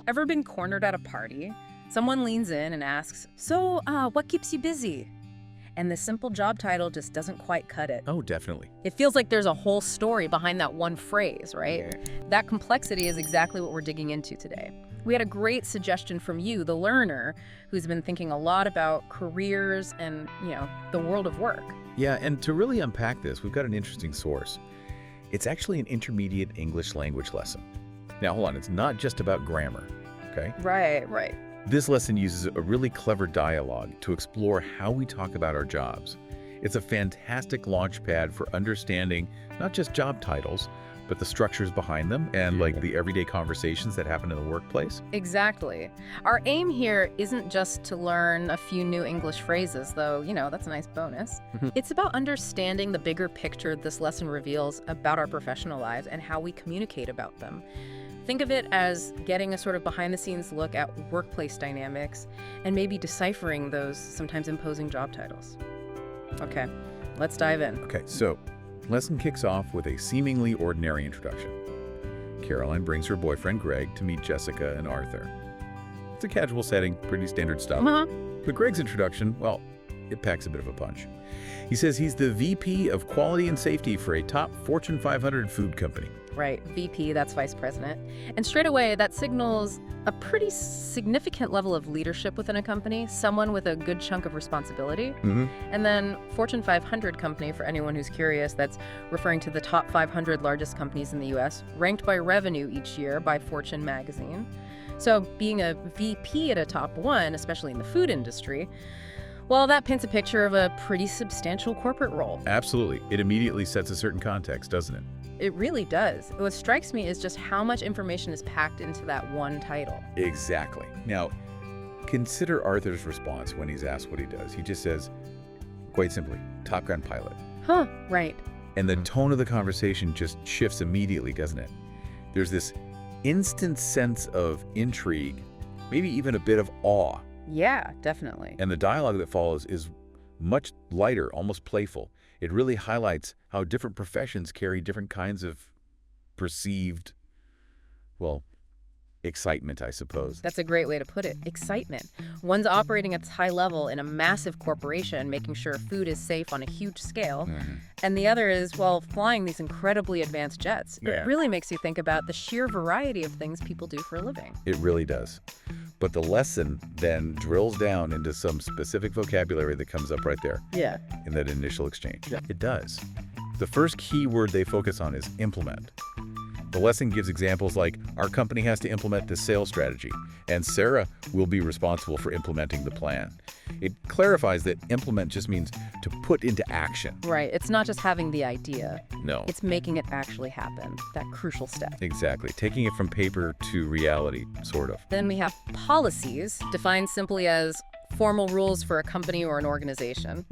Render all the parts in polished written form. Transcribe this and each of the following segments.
Ever been cornered at a party? Someone leans in and asks, "So, what keeps you busy?" And the simple job title just doesn't quite cut it. Oh, definitely. It feels like there's a whole story behind that one phrase, right? Yeah. That complexity is exactly what we're digging into today. We had a great suggestion from you, the learner, who's been thinking a lot about careers and, the world of work. Yeah, and to really unpack this, we've got an interesting source. It's actually an intermediate English language lesson. Now, hold on, it's not just about grammar, okay? Right. This lesson uses a really clever dialogue to explore how we talk about our jobs. It's a fantastic launch pad for understanding not just job titles, but the structures behind them and like the everyday conversations that happen in the workplace. Exactly. Our aim here isn't just to learn a few new English phrases, though, that's a nice bonus. It's about understanding the bigger picture this lesson reveals about our professional lives and how we communicate about them. Think of it as getting a sort of behind-the-scenes look at workplace dynamics and maybe deciphering those sometimes imposing job titles. Okay, let's dive in. Okay, so lesson kicks off with a seemingly ordinary introduction. Caroline brings her boyfriend Greg to meet Jessica and Arthur. It's a casual setting, pretty standard stuff. But Greg's introduction, well, it packs a bit of a punch. He says he's the VP of Quality and Safety for a top Fortune 500 food company. Right, VP, that's vice president. And straight away, that signals a pretty significant level of leadership within a company, someone with a good chunk of responsibility. And then Fortune 500 company, for anyone who's curious, that's referring to the top 500 largest companies in the US, ranked by revenue each year by Fortune magazine. So being a VP at a top one, especially in the food industry, well, that paints a picture of a pretty substantial corporate role. Absolutely. It immediately sets a certain context, doesn't it? It really does. What strikes me is just how much information is packed into that one title. Exactly. Now, consider Arthur's response when he's asked what he does. He just says, quite simply, Top Gun pilot. Right. And the tone of the conversation just shifts immediately, doesn't it? There's this instant sense of intrigue, maybe even a bit of awe. Yeah, definitely. And the dialogue that follows is much lighter, almost playful. It really highlights how different professions carry different kinds of perceived, excitement, I suppose. That's a great way to put it. Excitement. One's operating at its high level in a massive corporation, making sure food is safe on a huge scale. And the other is, flying these incredibly advanced jets. Yeah. It really makes you think about the sheer variety of things people do for a living. It really does. But the lesson then drills down into some specific vocabulary that comes up right there. Yeah. In that initial exchange. Yeah. It does. The first key word they focus on is implement. The lesson gives examples like, our company has to implement this sales strategy, and Sarah will be responsible for implementing the plan. It clarifies that implement just means to put into action. Right. It's not just having the idea. No. It's making it actually happen. That crucial step. Exactly. Taking it from paper to reality, sort of. Then we have policies, defined simply as formal rules for a company or an organization.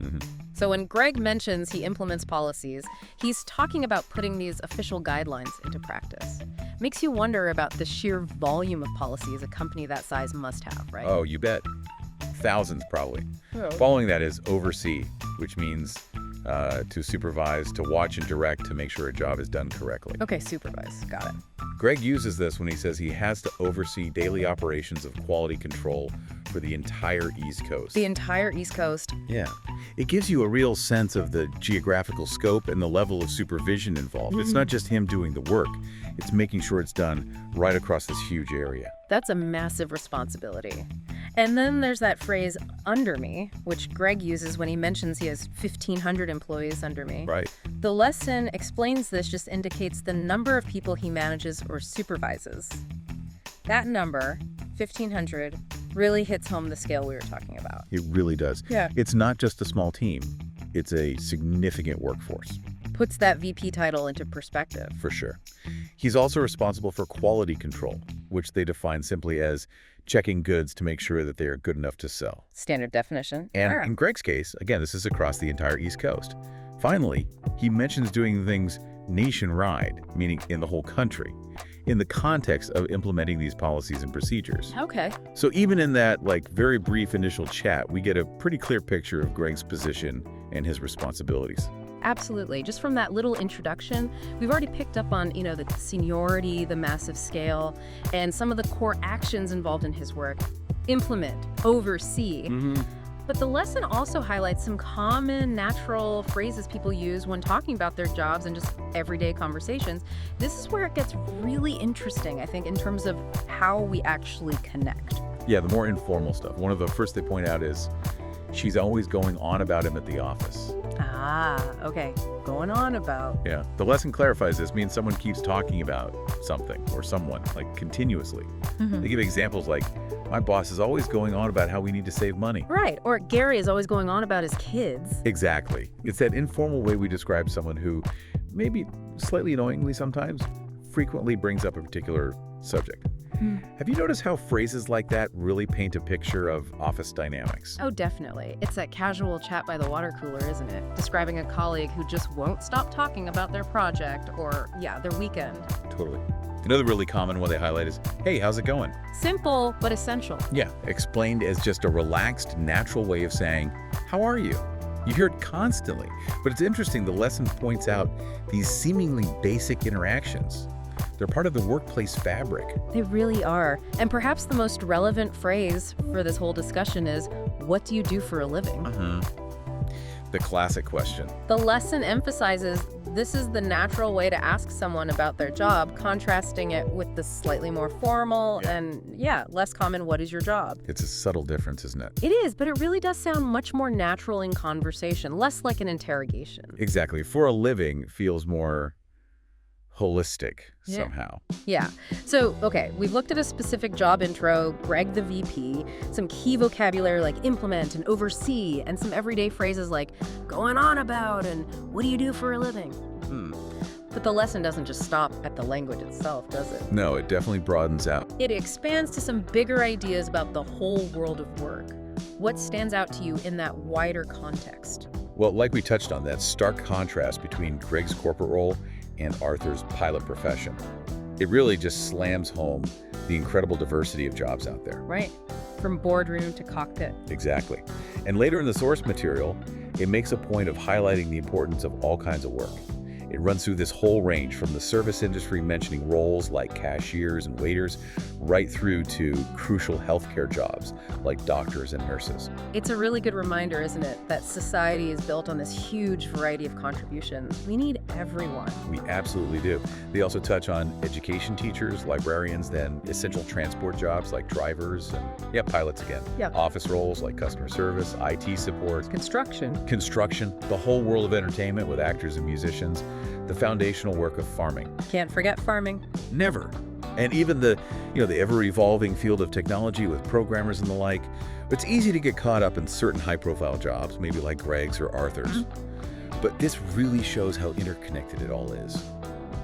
So when Greg mentions he implements policies, he's talking about putting these official guidelines into practice. Makes you wonder about the sheer volume of policies a company that size must have, right? Oh, you bet. Thousands, probably. Oh. Following that is oversee, which means to supervise, to watch and direct to make sure a job is done correctly. Okay, supervise. Got it. Greg uses this when he says he has to oversee daily operations of quality control for the entire East Coast. The entire East Coast. Yeah. It gives you a real sense of the geographical scope and the level of supervision involved. It's not just him doing the work. It's making sure it's done right across this huge area. That's a massive responsibility. And then there's that phrase, under me, which Greg uses when he mentions he has 1,500 employees under me. Right. The lesson explains this just indicates the number of people he manages or supervises. That number, 1,500, really hits home the scale we were talking about. It really does. Yeah. It's not just a small team. It's a significant workforce. Puts that VP title into perspective. For sure. He's also responsible for quality control, which they define simply as checking goods to make sure that they are good enough to sell. Standard definition. And in Greg's case, again, this is across the entire East Coast. Finally, he mentions doing things nationwide, meaning in the whole country, in the context of implementing these policies and procedures. Okay. So even in that very brief initial chat, we get a pretty clear picture of Greg's position and his responsibilities. Absolutely. Just from that little introduction, we've already picked up on, the seniority, the massive scale, and some of the core actions involved in his work. Implement, oversee. But the lesson also highlights some common natural phrases people use when talking about their jobs and just everyday conversations. This is where it gets really interesting, I think, in terms of how we actually connect. Yeah, the more informal stuff. One of the first they point out is she's always going on about him at the office. Okay. Going on about. Yeah, the lesson clarifies this means someone keeps talking about something or someone, like continuously. They give examples like, my boss is always going on about how we need to save money. Right. Or Gary is always going on about his kids. Exactly. It's that informal way we describe someone who, maybe slightly annoyingly sometimes, frequently brings up a particular subject. Have you noticed how phrases like that really paint a picture of office dynamics? Oh, definitely. It's that casual chat by the water cooler, isn't it? Describing a colleague who just won't stop talking about their project or, their weekend. Totally. Another really common one they highlight is, hey, how's it going? Simple, but essential. Yeah, explained as just a relaxed, natural way of saying, how are you? You hear it constantly, but it's interesting the lesson points out these seemingly basic interactions. They're part of the workplace fabric. They really are. And perhaps the most relevant phrase for this whole discussion is, what do you do for a living? The classic question. The lesson emphasizes this is the natural way to ask someone about their job, contrasting it with the slightly more formal and, less common, what is your job? It's a subtle difference, isn't it? It is, but it really does sound much more natural in conversation, less like an interrogation. Exactly. For a living feels more holistic somehow. Yeah. So, okay, we've looked at a specific job intro, Greg the VP, some key vocabulary like implement and oversee, and some everyday phrases like going on about and what do you do for a living? But the lesson doesn't just stop at the language itself, does it? No, it definitely broadens out. It expands to some bigger ideas about the whole world of work. What stands out to you in that wider context? Well, like we touched on, that stark contrast between Greg's corporate role and Arthur's pilot profession. It really just slams home the incredible diversity of jobs out there. Right. From boardroom to cockpit. Exactly. And later in the source material, it makes a point of highlighting the importance of all kinds of work. It runs through this whole range from the service industry mentioning roles like cashiers and waiters right through to crucial healthcare jobs like doctors and nurses. It's a really good reminder, isn't it, that society is built on this huge variety of contributions. We need everyone. We absolutely do. They also touch on education teachers, librarians, then essential transport jobs like drivers and, pilots again. Yeah. Office roles like customer service, IT support. Construction, the whole world of entertainment with actors and musicians, the foundational work of farming. Can't forget farming. Never. And even the ever-evolving field of technology with programmers and the like. It's easy to get caught up in certain high-profile jobs, maybe like Greg's or Arthur's. But this really shows how interconnected it all is.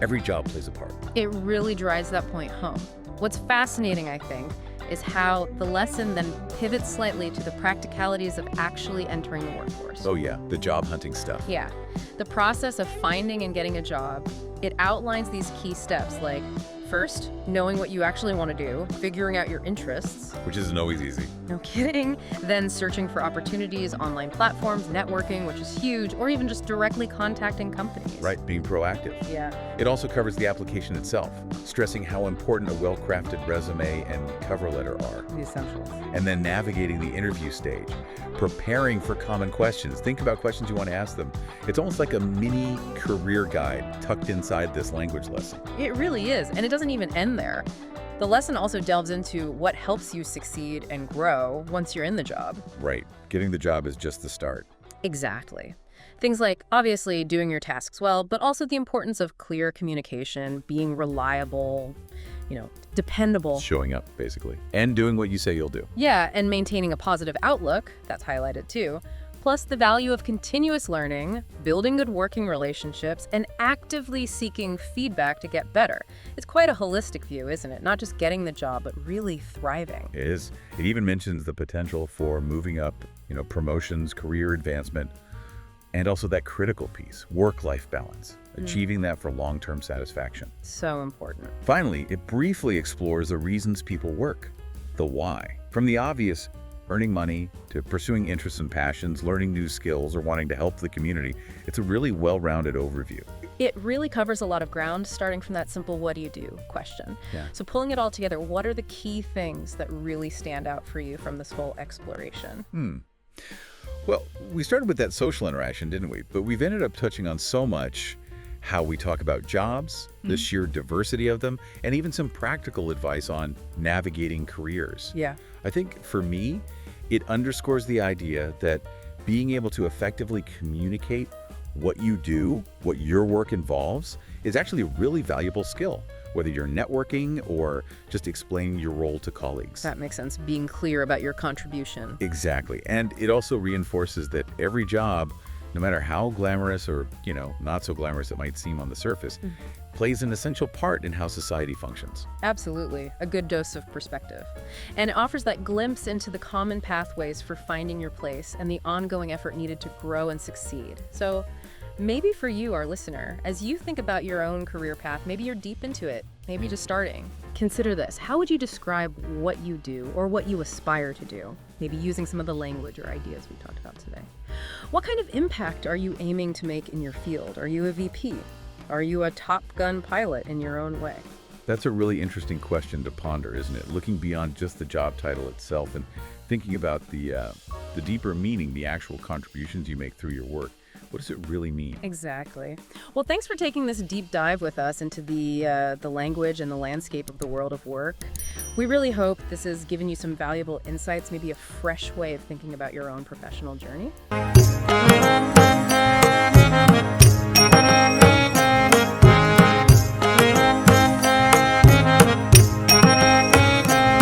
Every job plays a part. It really drives that point home. What's fascinating, I think, is how the lesson then pivots slightly to the practicalities of actually entering the workforce. Oh yeah, the job hunting stuff. Yeah. The process of finding and getting a job, it outlines these key steps like, first, knowing what you actually want to do, figuring out your interests. Which isn't always easy. No kidding. Then searching for opportunities, online platforms, networking, which is huge, or even just directly contacting companies. Right, being proactive. Yeah. It also covers the application itself, stressing how important a well-crafted resume and cover letter are. The essentials. And then navigating the interview stage, preparing for common questions. Think about questions you want to ask them. It's almost like a mini career guide tucked inside this language lesson. It really is, and it doesn't even end there. The lesson also delves into what helps you succeed and grow once you're in the job. Right. Getting the job is just the start. Exactly. Things like, obviously, doing your tasks well, but also the importance of clear communication, being reliable, dependable. Showing up, basically. And doing what you say you'll do. Yeah, and maintaining a positive outlook, that's highlighted too. Plus the value of continuous learning, building good working relationships, and actively seeking feedback to get better. It's quite a holistic view, isn't it? Not just getting the job, but really thriving. It is. It even mentions the potential for moving up, promotions, career advancement, and also that critical piece, work-life balance, achieving that for long-term satisfaction. So important. Finally, it briefly explores the reasons people work, the why. From the obvious, earning money to pursuing interests and passions, learning new skills, or wanting to help the community. It's a really well-rounded overview. It really covers a lot of ground, starting from that simple "what do you do?" question. Yeah. So pulling it all together, what are the key things that really stand out for you from this whole exploration? Well, we started with that social interaction, didn't we? But we've ended up touching on so much: how we talk about jobs, the sheer diversity of them, and even some practical advice on navigating careers. Yeah. I think for me, it underscores the idea that being able to effectively communicate what you do, what your work involves, is actually a really valuable skill, whether you're networking or just explaining your role to colleagues. That makes sense, being clear about your contribution. Exactly. And it also reinforces that every job, no matter how glamorous or, not so glamorous it might seem on the surface, plays an essential part in how society functions. Absolutely. A good dose of perspective. And it offers that glimpse into the common pathways for finding your place and the ongoing effort needed to grow and succeed. So maybe for you, our listener, as you think about your own career path, maybe you're deep into it, maybe just starting. Consider this. How would you describe what you do or what you aspire to do? Maybe using some of the language or ideas we talked about today. What kind of impact are you aiming to make in your field? Are you a VP? Are you a Top Gun pilot in your own way? That's a really interesting question to ponder, isn't it? Looking beyond just the job title itself and thinking about the deeper meaning, the actual contributions you make through your work. What does it really mean? Exactly. Well, thanks for taking this deep dive with us into the language and the landscape of the world of work. We really hope this has given you some valuable insights, maybe a fresh way of thinking about your own professional journey.